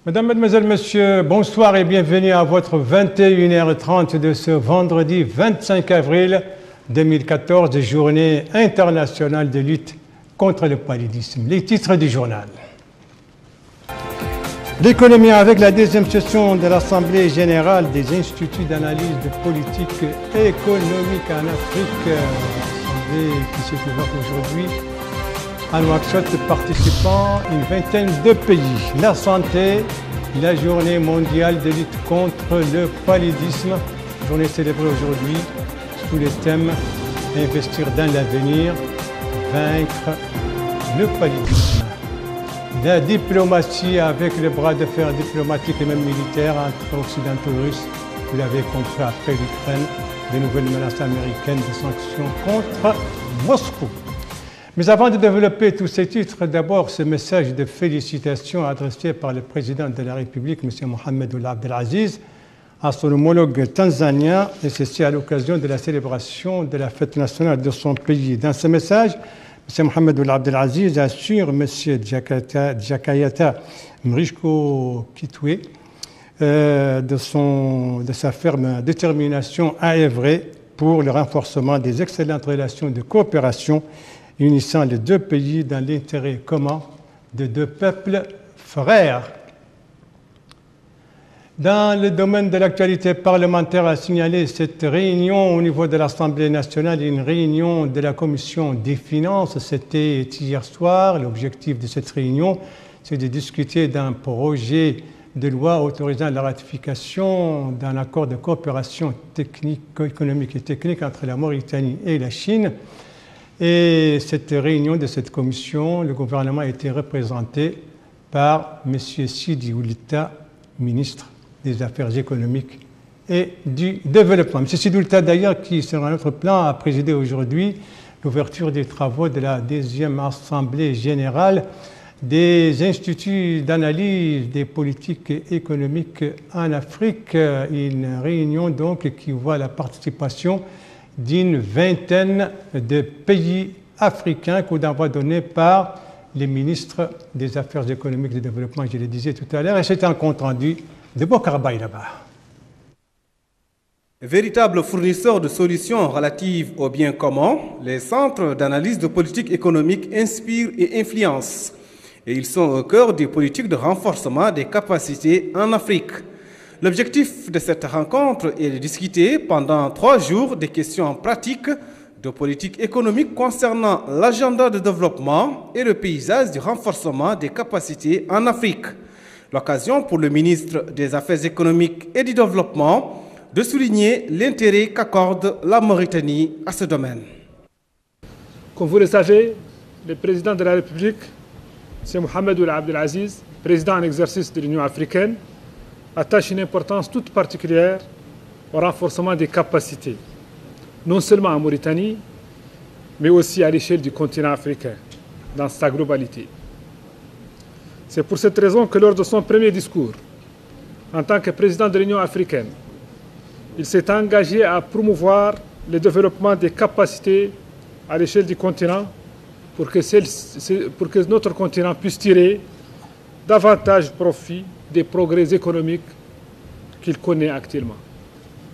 Mesdames, Mesdemoiselles, Messieurs, bonsoir et bienvenue à votre 21h30 de ce vendredi 25 avril 2014, journée internationale de lutte contre le paludisme. Les titres du journal. L'économie avec la deuxième session de l'Assemblée générale des instituts d'analyse de politique économique en Afrique, qui se développe aujourd'hui à Nouakchott, participant une vingtaine de pays. La santé, la journée mondiale de lutte contre le paludisme, journée célébrée aujourd'hui sous le thème Investir dans l'avenir, vaincre le paludisme. La diplomatie avec le bras de fer diplomatique et même militaire entre occidentaux et russes, vous l'avez compris après l'Ukraine, de nouvelles menaces américaines de sanctions contre Moscou. Mais avant de développer tous ces titres, d'abord ce message de félicitations adressé par le président de la République, M. Mohamed Ould Abdelaziz, à son homologue tanzanien, et ceci à l'occasion de la célébration de la fête nationale de son pays. Dans ce message, M. Mohamed Ould Abdelaziz assure M. Jakayata Mrisho Kitwe de sa ferme détermination à œuvrer pour le renforcement des excellentes relations de coopération unissant les deux pays dans l'intérêt commun de deux peuples frères. Dans le domaine de l'actualité parlementaire, a signalé cette réunion au niveau de l'Assemblée nationale, une réunion de la Commission des finances. C'était hier soir. L'objectif de cette réunion, c'est de discuter d'un projet de loi autorisant la ratification d'un accord de coopération économique et technique entre la Mauritanie et la Chine. Et cette réunion de cette commission, le gouvernement a été représenté par M. Sidi Oulita, ministre des Affaires économiques et du développement. M. Sidi Oulita, d'ailleurs, qui sur un autre plan a présidé aujourd'hui l'ouverture des travaux de la deuxième Assemblée générale des instituts d'analyse des politiques économiques en Afrique. Une réunion donc qui voit la participation d'une vingtaine de pays africains, coup d'envoi donné par les ministres des Affaires économiques et du développement, je le disais tout à l'heure, et c'est un compte rendu de Bokar Bayraba. Véritable fournisseur de solutions relatives aux biens communs, les centres d'analyse de politique économique inspirent et influencent. Et ils sont au cœur des politiques de renforcement des capacités en Afrique. L'objectif de cette rencontre est de discuter pendant 3 jours des questions pratiques de politique économique concernant l'agenda de développement et le paysage du renforcement des capacités en Afrique. L'occasion pour le ministre des Affaires économiques et du développement de souligner l'intérêt qu'accorde la Mauritanie à ce domaine. Comme vous le savez, le président de la République, M. Mohamed Ould Abdelaziz, président en exercice de l'Union africaine, attache une importance toute particulière au renforcement des capacités, non seulement en Mauritanie, mais aussi à l'échelle du continent africain, dans sa globalité. C'est pour cette raison que lors de son premier discours, en tant que président de l'Union africaine, il s'est engagé à promouvoir le développement des capacités à l'échelle du continent pour que notre continent puisse tirer davantage profit des progrès économiques qu'il connaît actuellement.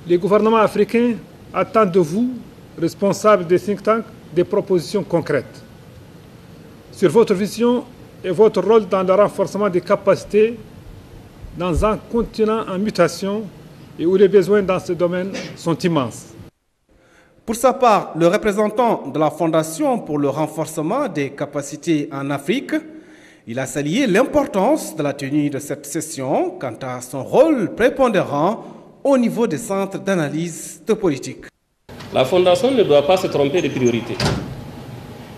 Les gouvernements africains attendent de vous, responsables des think tanks, des propositions concrètes sur votre vision et votre rôle dans le renforcement des capacités dans un continent en mutation et où les besoins dans ce domaine sont immenses. Pour sa part, le représentant de la Fondation pour le renforcement des capacités en Afrique, il a salué l'importance de la tenue de cette session quant à son rôle prépondérant au niveau des centres d'analyse de politique. La Fondation ne doit pas se tromper de priorité.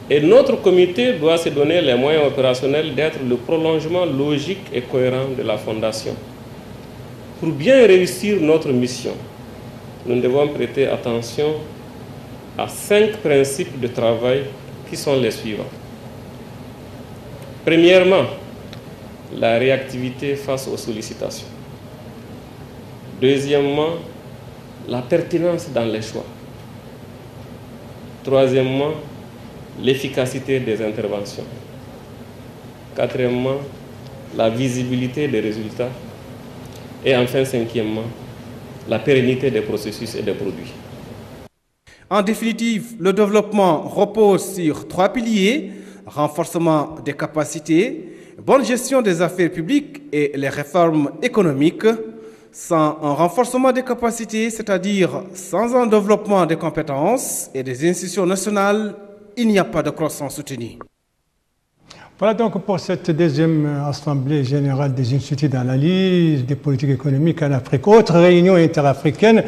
Et notre comité doit se donner les moyens opérationnels d'être le prolongement logique et cohérent de la Fondation. Pour bien réussir notre mission, nous devons prêter attention à 5 principes de travail qui sont les suivants. Premièrement, la réactivité face aux sollicitations. Deuxièmement, la pertinence dans les choix. Troisièmement, l'efficacité des interventions. Quatrièmement, la visibilité des résultats et enfin, cinquièmement, la pérennité des processus et des produits. En définitive, le développement repose sur 3 piliers: renforcement des capacités, bonne gestion des affaires publiques et les réformes économiques. Sans un renforcement des capacités, c'est-à-dire sans un développement des compétences et des institutions nationales, il n'y a pas de croissance soutenue. Voilà donc pour cette deuxième Assemblée générale des instituts d'analyse des politiques économiques en Afrique. Autre réunion interafricaine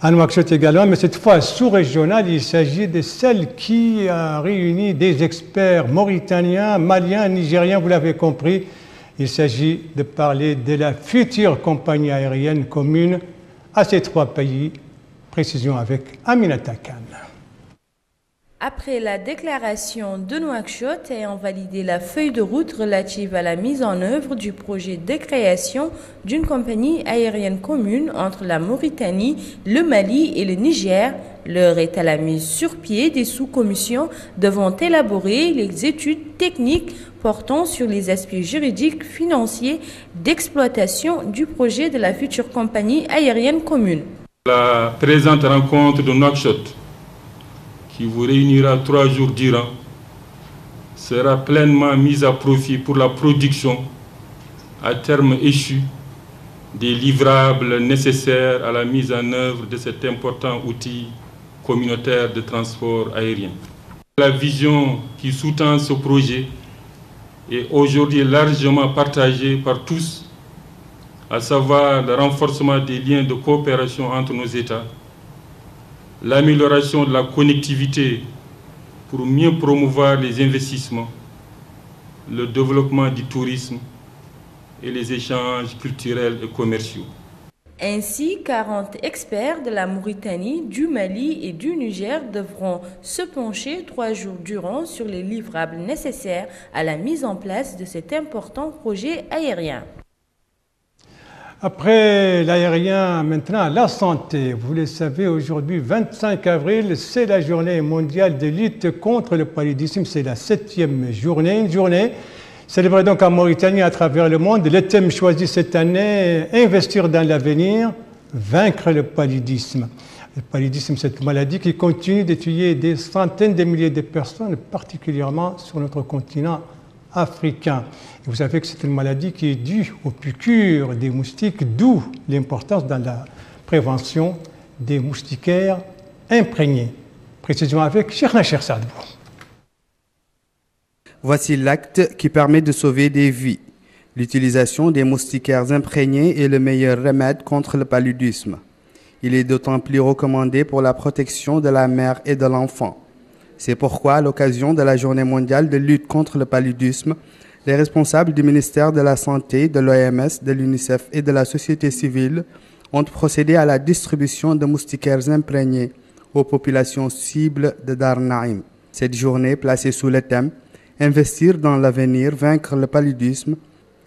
à Nouakchott également, mais cette fois sous-régionale. Il s'agit de celle qui a réuni des experts mauritaniens, maliens, nigériens, vous l'avez compris. Il s'agit de parler de la future compagnie aérienne commune à ces 3 pays. Précision avec Aminata Khan. Après la déclaration de Nouakchott ayant validé la feuille de route relative à la mise en œuvre du projet de création d'une compagnie aérienne commune entre la Mauritanie, le Mali et le Niger, l'heure est à la mise sur pied des sous-commissions devant élaborer les études techniques portant sur les aspects juridiques, financiers, d'exploitation du projet de la future compagnie aérienne commune. La présente rencontre de Nouakchott, qui vous réunira 3 jours durant, sera pleinement mise à profit pour la production, à terme échu, des livrables nécessaires à la mise en œuvre de cet important outil communautaire de transport aérien. La vision qui sous-tend ce projet est aujourd'hui largement partagée par tous, à savoir le renforcement des liens de coopération entre nos États, l'amélioration de la connectivité pour mieux promouvoir les investissements, le développement du tourisme et les échanges culturels et commerciaux. Ainsi, 40 experts de la Mauritanie, du Mali et du Niger devront se pencher 3 jours durant sur les livrables nécessaires à la mise en place de cet important projet aérien. Après l'aérien, maintenant la santé. Vous le savez, aujourd'hui, 25 avril, c'est la journée mondiale de lutte contre le paludisme. C'est la 7e journée. Une journée célébrée donc en Mauritanie à travers le monde. Le thème choisi cette année, investir dans l'avenir, vaincre le paludisme. Le paludisme, cette maladie qui continue de tuer des centaines de milliers de personnes, particulièrement sur notre continent africain. Et vous savez que c'est une maladie qui est due aux piqûres des moustiques, d'où l'importance dans la prévention des moustiquaires imprégnés. Précision avec Cheikh Nacher Sadbou. Voici l'acte qui permet de sauver des vies. L'utilisation des moustiquaires imprégnés est le meilleur remède contre le paludisme. Il est d'autant plus recommandé pour la protection de la mère et de l'enfant. C'est pourquoi, à l'occasion de la Journée mondiale de lutte contre le paludisme, les responsables du ministère de la Santé, de l'OMS, de l'UNICEF et de la société civile ont procédé à la distribution de moustiquaires imprégnés aux populations cibles de Dar Naïm. Cette journée, placée sous le thème « Investir dans l'avenir, vaincre le paludisme »,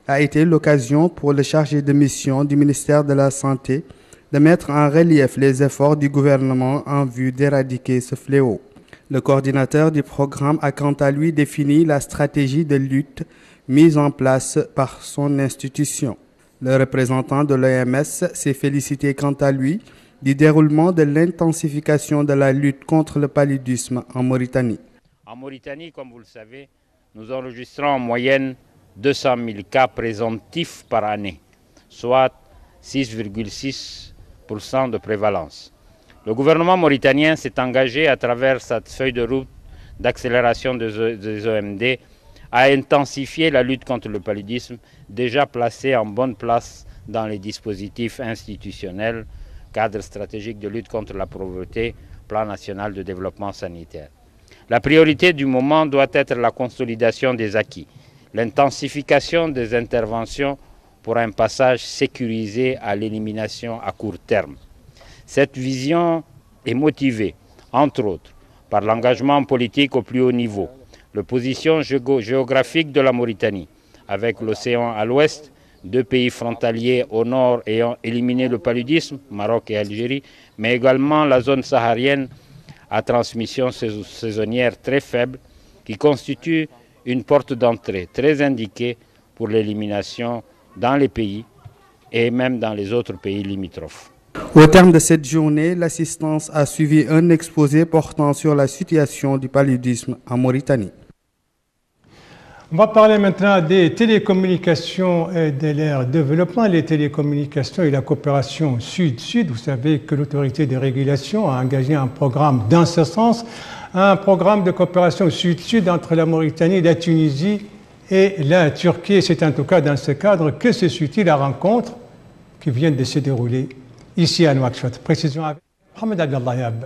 a été l'occasion pour le chargé de mission du ministère de la Santé de mettre en relief les efforts du gouvernement en vue d'éradiquer ce fléau. Le coordinateur du programme a quant à lui défini la stratégie de lutte mise en place par son institution. Le représentant de l'OMS s'est félicité quant à lui du déroulement de l'intensification de la lutte contre le paludisme en Mauritanie. En Mauritanie, comme vous le savez, nous enregistrons en moyenne 200 000 cas présomptifs par année, soit 6,6% de prévalence. Le gouvernement mauritanien s'est engagé à travers cette feuille de route d'accélération des OMD à intensifier la lutte contre le paludisme, déjà placée en bonne place dans les dispositifs institutionnels, cadre stratégique de lutte contre la pauvreté, plan national de développement sanitaire. La priorité du moment doit être la consolidation des acquis, l'intensification des interventions pour un passage sécurisé à l'élimination à court terme. Cette vision est motivée, entre autres, par l'engagement politique au plus haut niveau, la position géographique de la Mauritanie, avec l'océan à l'ouest, 2 pays frontaliers au nord ayant éliminé le paludisme, Maroc et Algérie, mais également la zone saharienne à transmission saisonnière très faible, qui constitue une porte d'entrée très indiquée pour l'élimination dans les pays et même dans les autres pays limitrophes. Au terme de cette journée, l'assistance a suivi un exposé portant sur la situation du paludisme en Mauritanie. On va parler maintenant des télécommunications et de leur développement. Les télécommunications et la coopération Sud-Sud. Vous savez que l'autorité de régulation a engagé un programme dans ce sens, un programme de coopération Sud-Sud entre la Mauritanie, la Tunisie et la Turquie. C'est en tout cas dans ce cadre que se suit la rencontre qui vient de se dérouler ici à Nouakchott. Précision avec Mohamed Abdellayab.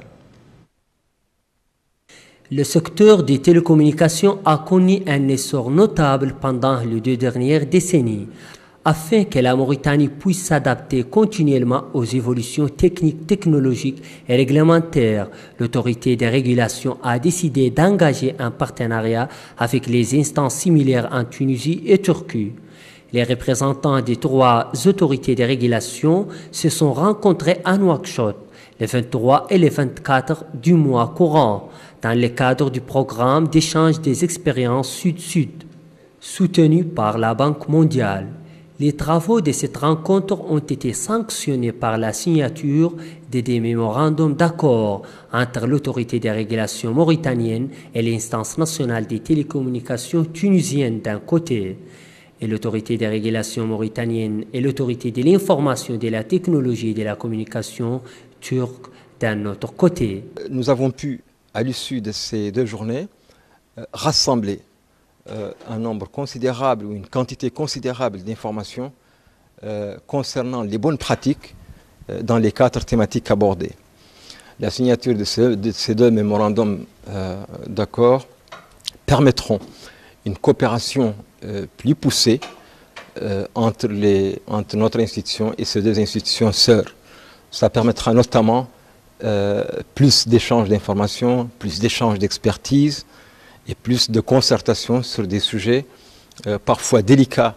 Le secteur des télécommunications a connu un essor notable pendant les 2 dernières décennies. Afin que la Mauritanie puisse s'adapter continuellement aux évolutions techniques, technologiques et réglementaires, l'autorité de régulation a décidé d'engager un partenariat avec les instances similaires en Tunisie et Turquie. Les représentants des 3 autorités de régulation se sont rencontrés à Nouakchott les 23 et les 24 du mois courant, dans le cadre du programme d'échange des expériences Sud-Sud, soutenu par la Banque mondiale. Les travaux de cette rencontre ont été sanctionnés par la signature de des mémorandums d'accord entre l'autorité de régulation mauritanienne et l'instance nationale des télécommunications tunisienne d'un côté, et l'autorité de régulation mauritanienne et l'autorité de l'information, de la technologie et de la communication turque d'un autre côté. Nous avons pu, à l'issue de ces 2 journées, rassembler un nombre considérable ou une quantité considérable d'informations concernant les bonnes pratiques dans les 4 thématiques abordées. La signature de ces 2 mémorandums d'accord permettront une coopération plus poussée entre notre institution et ces 2 institutions sœurs. Ça permettra notamment plus d'échanges d'informations, plus d'échanges d'expertise et plus de concertation sur des sujets parfois délicats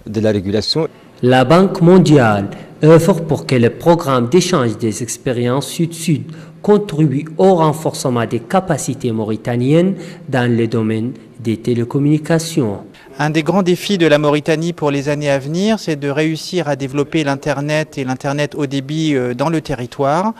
de la régulation. La Banque mondiale œuvre pour que le programme d'échange des expériences Sud-Sud contribue au renforcement des capacités mauritaniennes dans le domaine des télécommunications. Un des grands défis de la Mauritanie pour les années à venir, c'est de réussir à développer l'Internet et l'Internet haut débit dans le territoire.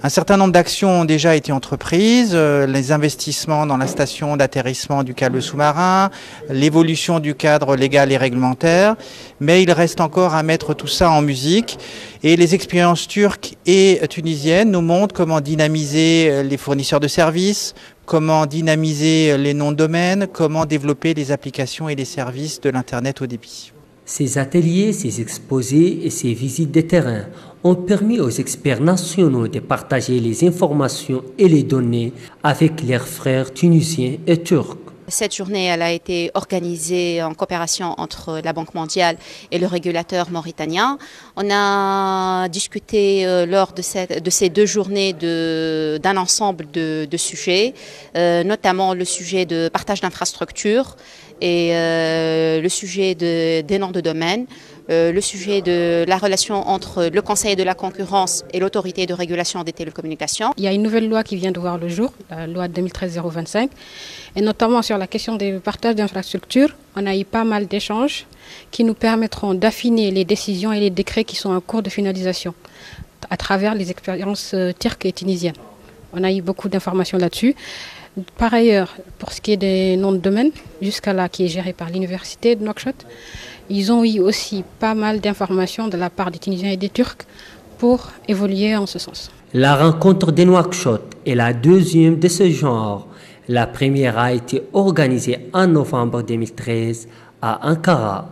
Un certain nombre d'actions ont déjà été entreprises, les investissements dans la station d'atterrissement du câble sous-marin, l'évolution du cadre légal et réglementaire, mais il reste encore à mettre tout ça en musique. Et les expériences turques et tunisiennes nous montrent comment dynamiser les fournisseurs de services, comment dynamiser les noms de domaine, comment développer les applications et les services de l'Internet haut débit. Ces ateliers, ces exposés et ces visites de terrain ont permis aux experts nationaux de partager les informations et les données avec leurs frères tunisiens et turcs. Cette journée elle a été organisée en coopération entre la Banque mondiale et le régulateur mauritanien. On a discuté lors de ces 2 journées d'un ensemble de sujets, notamment le sujet de partage d'infrastructures et le sujet des noms de domaine, le sujet de la relation entre le Conseil de la concurrence et l'autorité de régulation des télécommunications. Il y a une nouvelle loi qui vient de voir le jour, la loi 2013-025, et notamment sur la question des partages d'infrastructures. On a eu pas mal d'échanges qui nous permettront d'affiner les décisions et les décrets qui sont en cours de finalisation à travers les expériences turques et tunisiennes. On a eu beaucoup d'informations là-dessus. Par ailleurs, pour ce qui est des noms de domaine, jusqu'à là qui est géré par l'université de Nouakchott, ils ont eu aussi pas mal d'informations de la part des Tunisiens et des Turcs pour évoluer en ce sens. La rencontre de Nouakchott est la 2e de ce genre. La première a été organisée en novembre 2013 à Ankara.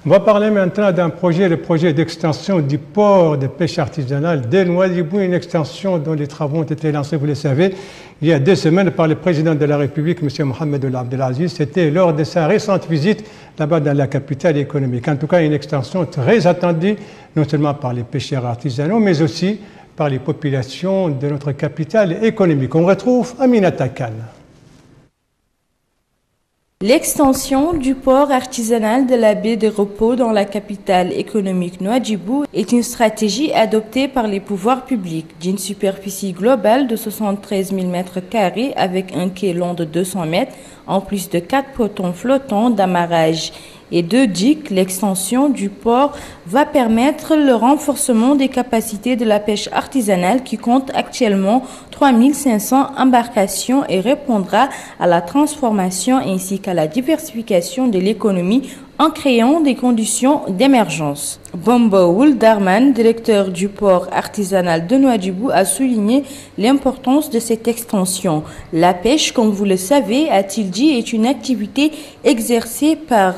On va parler maintenant d'un projet, le projet d'extension du port de pêche artisanale de Nouadhibou, une extension dont les travaux ont été lancés, vous le savez, il y a 2 semaines par le président de la République, M. Mohamed Abdelaziz. C'était lors de sa récente visite là-bas dans la capitale économique. En tout cas, une extension très attendue, non seulement par les pêcheurs artisanaux, mais aussi par les populations de notre capitale économique. On retrouve Aminata Khan. L'extension du port artisanal de la baie de repos dans la capitale économique Nouadhibou est une stratégie adoptée par les pouvoirs publics d'une superficie globale de 73 000 m² avec un quai long de 200 mètres en plus de 4 pontons flottants d'amarrage. et 2 digues. L'extension du port va permettre le renforcement des capacités de la pêche artisanale qui compte actuellement 3500 embarcations et répondra à la transformation ainsi qu'à la diversification de l'économie en créant des conditions d'émergence. Bombaoul Darman, directeur du port artisanal de Nouadhibou, a souligné l'importance de cette extension. La pêche, comme vous le savez, a-t-il dit, est une activité exercée par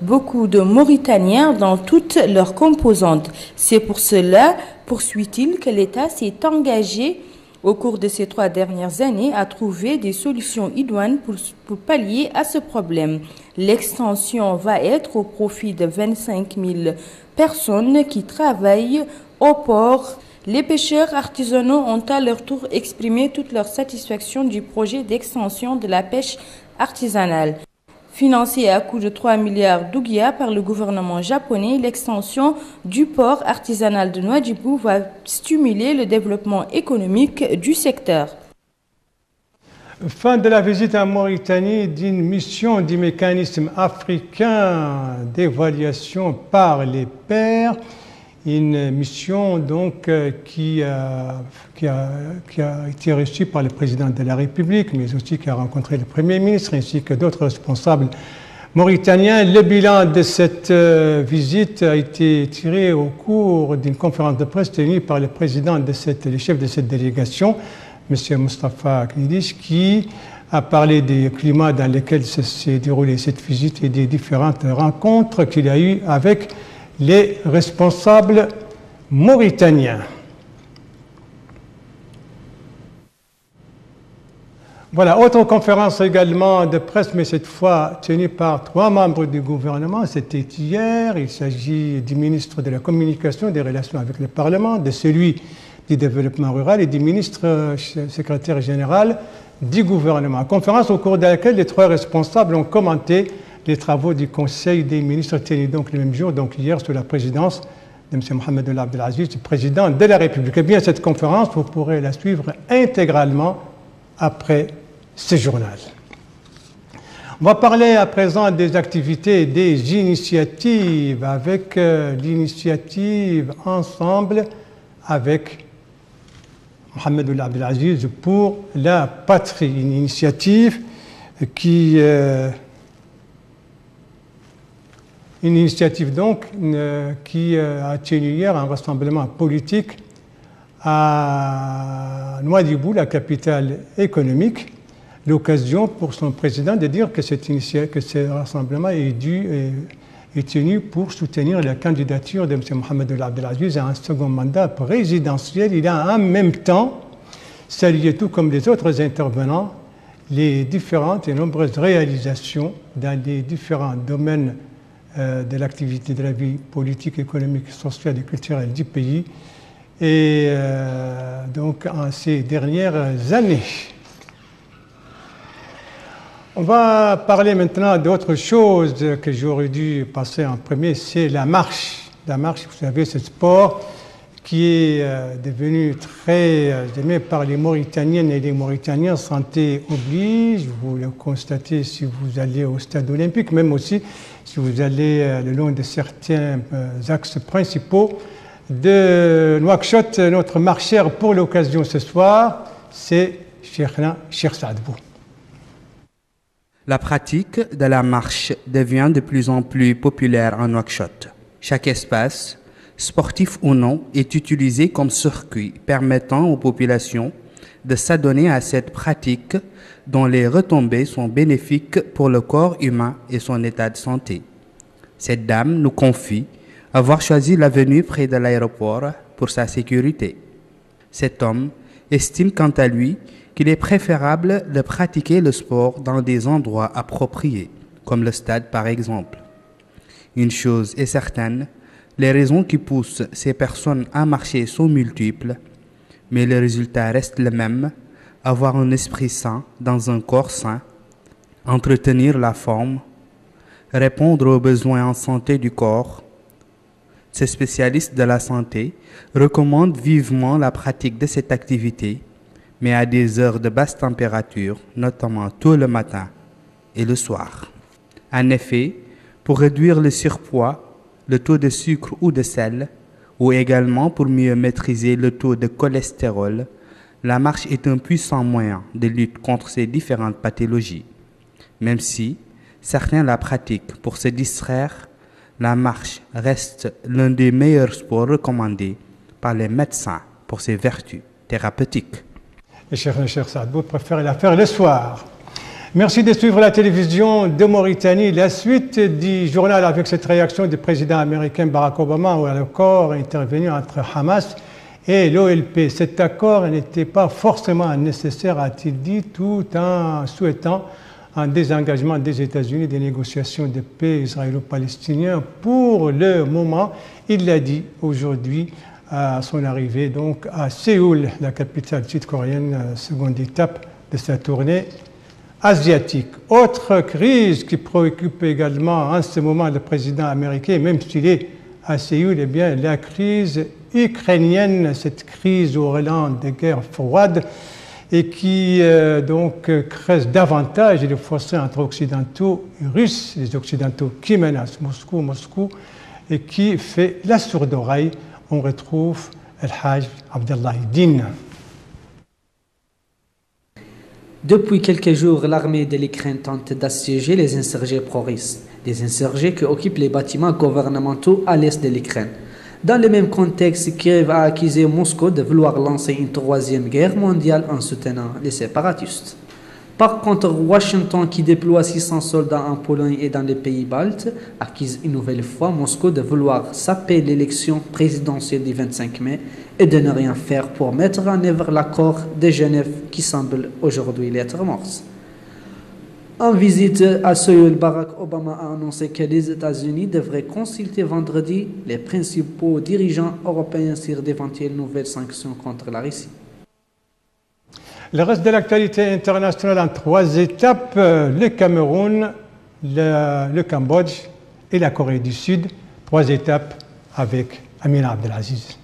beaucoup de Mauritaniens dans toutes leurs composantes. C'est pour cela, poursuit-il, que l'État s'est engagé au cours de ces 3 dernières années à trouver des solutions idoines pour pallier à ce problème. L'extension va être au profit de 25 000 personnes qui travaillent au port. Les pêcheurs artisanaux ont à leur tour exprimé toute leur satisfaction du projet d'extension de la pêche artisanale. Financé à coût de 3 milliards d'ouguiya par le gouvernement japonais, l'extension du port artisanal de Nouadhibou va stimuler le développement économique du secteur. Fin de la visite en Mauritanie d'une mission du mécanisme africain d'évaluation par les pairs. Une mission donc qui a été reçue par le président de la République, mais aussi qui a rencontré le Premier ministre ainsi que d'autres responsables mauritaniens. Le bilan de cette visite a été tiré au cours d'une conférence de presse tenue par le chef de cette délégation, M. Moustapha Knidish, qui a parlé du climat dans lequel s'est déroulée cette visite et des différentes rencontres qu'il a eues avec les responsables mauritaniens. Voilà, autre conférence également de presse, mais cette fois tenue par 3 membres du gouvernement. C'était hier. Il s'agit du ministre de la Communication, des Relations avec le Parlement, de celui du Développement rural et du ministre secrétaire général du gouvernement. Conférence au cours de laquelle les 3 responsables ont commenté les travaux du Conseil des ministres tenus donc le même jour, donc hier, sous la présidence de M. Mohamed Ould Abdel Aziz, président de la République. Eh bien, cette conférence, vous pourrez la suivre intégralement après ce journal. On va parler à présent des activités et des initiatives avec l'initiative Ensemble avec Mohamed Ould Abdel Aziz pour la patrie. Une initiative qui a tenu hier un rassemblement politique à Nouadhibou, la capitale économique. L'occasion pour son président de dire que ce rassemblement est tenu pour soutenir la candidature de M. Mohamed Ould Abdel Aziz à un second mandat présidentiel. Il a en même temps salué, tout comme les autres intervenants, les différentes et nombreuses réalisations dans les différents domaines de l'activité de la vie politique, économique, sociale et culturelle du pays et donc en ces dernières années. On va parler maintenant d'autre chose que j'aurais dû passer en premier, c'est la marche. La marche, vous savez, ce sport qui est devenu très aimé par les Mauritaniennes et les Mauritaniens, santé oblige. Vous le constatez si vous allez au stade olympique, même aussi si vous allez le long de certains axes principaux de Nouakchott. Notre marcheur pour l'occasion ce soir, c'est Cheikhna Cheikh Saadbou. La pratique de la marche devient de plus en plus populaire en Nouakchott. Chaque espace, sportif ou non, est utilisé comme circuit permettant aux populations de s'adonner à cette pratique dont les retombées sont bénéfiques pour le corps humain et son état de santé. Cette dame nous confie avoir choisi l'avenue près de l'aéroport pour sa sécurité. Cet homme estime quant à lui qu'il est préférable de pratiquer le sport dans des endroits appropriés, comme le stade par exemple. Une chose est certaine, les raisons qui poussent ces personnes à marcher sont multiples, mais le résultat reste le même, avoir un esprit sain dans un corps sain, entretenir la forme, répondre aux besoins en santé du corps. Ces spécialistes de la santé recommandent vivement la pratique de cette activité, mais à des heures de basse température, notamment tôt le matin et le soir. En effet, pour réduire le surpoids, le taux de sucre ou de sel, ou également pour mieux maîtriser le taux de cholestérol. La marche est un puissant moyen de lutte contre ces différentes pathologies. Même si certains la pratiquent pour se distraire, la marche reste l'un des meilleurs sports recommandés par les médecins pour ses vertus thérapeutiques. Et cher Saad, vous préférez la faire le soir. Merci de suivre la télévision de Mauritanie. La suite du journal avec cette réaction du président américain Barack Obama où l'accord est intervenu entre Hamas et l'OLP. Cet accord n'était pas forcément nécessaire, a-t-il dit, tout en souhaitant un désengagement des États-Unis des négociations de paix israélo-palestiniennes. Pour le moment, il l'a dit aujourd'hui à son arrivée donc à Séoul, la capitale sud-coréenne, seconde étape de sa tournée asiatique. Autre crise qui préoccupe également en ce moment le président américain, même s'il est à Séoul, eh bien la crise ukrainienne, cette crise au relent de guerre froide et qui donc creuse davantage les fossés entre occidentaux et russes, les occidentaux qui menacent Moscou, et qui fait la sourde oreille. On retrouve El-Hajj Abdallah Din. Depuis quelques jours, l'armée de l'Ukraine tente d'assiéger les insurgés pro-russes, des insurgés qui occupent les bâtiments gouvernementaux à l'est de l'Ukraine. Dans le même contexte, Kiev a accusé Moscou de vouloir lancer une troisième guerre mondiale en soutenant les séparatistes. Par contre, Washington, qui déploie 600 soldats en Pologne et dans les pays baltes, accuse une nouvelle fois Moscou de vouloir saper l'élection présidentielle du 25 mai et de ne rien faire pour mettre en œuvre l'accord de Genève qui semble aujourd'hui lettre morte. En visite à Séoul, Barack Obama a annoncé que les États-Unis devraient consulter vendredi les principaux dirigeants européens sur d'éventuelles nouvelles sanctions contre la Russie. Le reste de l'actualité internationale en 3 étapes, le Cameroun, le Cambodge et la Corée du Sud. 3 étapes avec Amina Abdelaziz.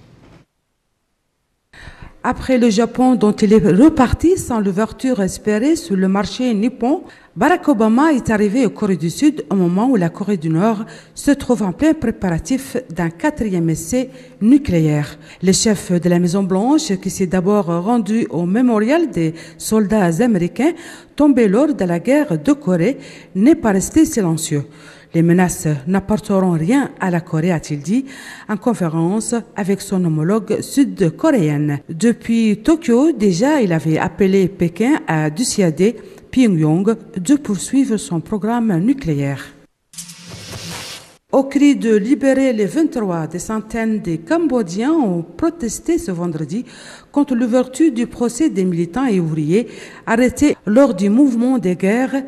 Après le Japon, dont il est reparti sans l'ouverture espérée sur le marché nippon, Barack Obama est arrivé au Corée du Sud au moment où la Corée du Nord se trouve en plein préparatif d'un 4e essai nucléaire. Le chef de la Maison-Blanche, qui s'est d'abord rendu au mémorial des soldats américains tombés lors de la guerre de Corée, n'est pas resté silencieux. Les menaces n'apporteront rien à la Corée, a-t-il dit, en conférence avec son homologue sud-coréenne. Depuis Tokyo, déjà, il avait appelé Pékin à dissuader Pyongyang de poursuivre son programme nucléaire. Au cri de libérer les 23, des centaines de Cambodgiens ont protesté ce vendredi contre l'ouverture du procès des militants et ouvriers arrêtés lors du mouvement de guerre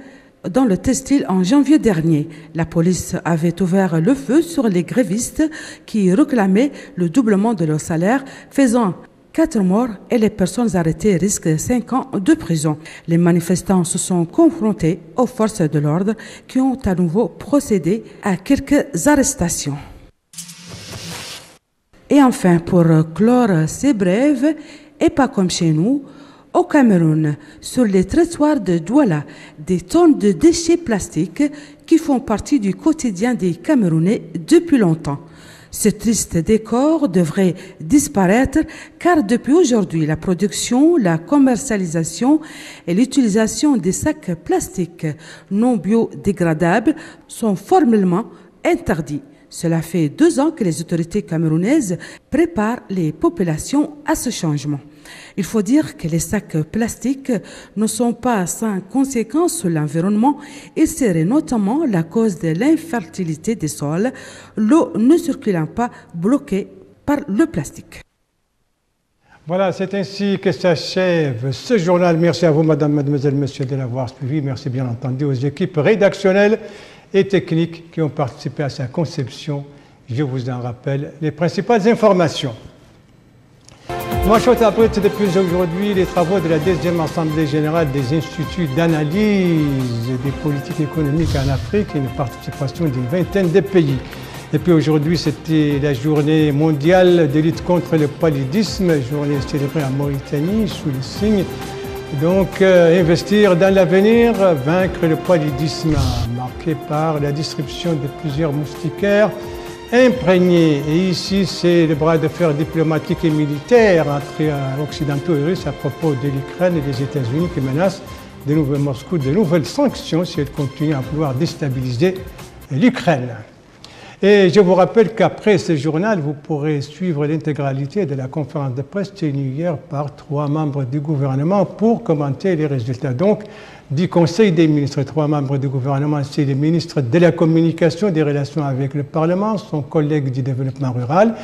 dans le textile en janvier dernier. La police avait ouvert le feu sur les grévistes qui réclamaient le doublement de leur salaire, faisant 4 morts et les personnes arrêtées risquent 5 ans de prison. Les manifestants se sont confrontés aux forces de l'ordre qui ont à nouveau procédé à quelques arrestations. Et enfin, pour clore ces brèves, et pas comme chez nous, au Cameroun, sur les trottoirs de Douala, des tonnes de déchets plastiques qui font partie du quotidien des Camerounais depuis longtemps. Ce triste décor devrait disparaître car depuis aujourd'hui, la production, la commercialisation et l'utilisation des sacs plastiques non biodégradables sont formellement interdits. Cela fait 2 ans que les autorités camerounaises préparent les populations à ce changement. Il faut dire que les sacs plastiques ne sont pas sans conséquences sur l'environnement. Ils seraient notamment la cause de l'infertilité des sols, l'eau ne circulant pas bloquée par le plastique. Voilà, c'est ainsi que s'achève ce journal. Merci à vous, madame, mademoiselle, monsieur, de l'avoir suivi. Merci bien entendu aux équipes rédactionnelles et techniques qui ont participé à sa conception. Je vous en rappelle les principales informations. Nouakchott abrite depuis aujourd'hui les travaux de la 2e Assemblée générale des instituts d'analyse des politiques économiques en Afrique et une participation d'une 20aine de pays. Et puis aujourd'hui, c'était la journée mondiale de lutte contre le paludisme, journée célébrée en Mauritanie sous le signe. Donc, investir dans l'avenir, vaincre le paludisme. marquée par la distribution de plusieurs moustiquaires imprégnés. Et ici, c'est le bras de fer diplomatique et militaire entre occidentaux et russes à propos de l'Ukraine et des États-Unis qui menacent de nouveau Moscou de nouvelles sanctions si elle continue à vouloir déstabiliser l'Ukraine. Et je vous rappelle qu'après ce journal, vous pourrez suivre l'intégralité de la conférence de presse tenue hier par 3 membres du gouvernement pour commenter les résultats. Donc, du Conseil des ministres, 3 membres du gouvernement, c'est le ministre de la Communication, des Relations avec le Parlement, son collègue du Développement rural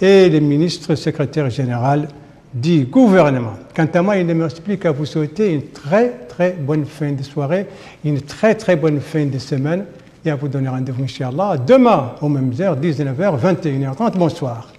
et le ministre secrétaire général du gouvernement. Quant à moi, il ne m'explique qu'à vous souhaiter une très bonne fin de soirée, une très bonne fin de semaine et à vous donner rendez-vous, Inch'Allah, demain aux mêmes heures, 19h, 21h30. Bonsoir.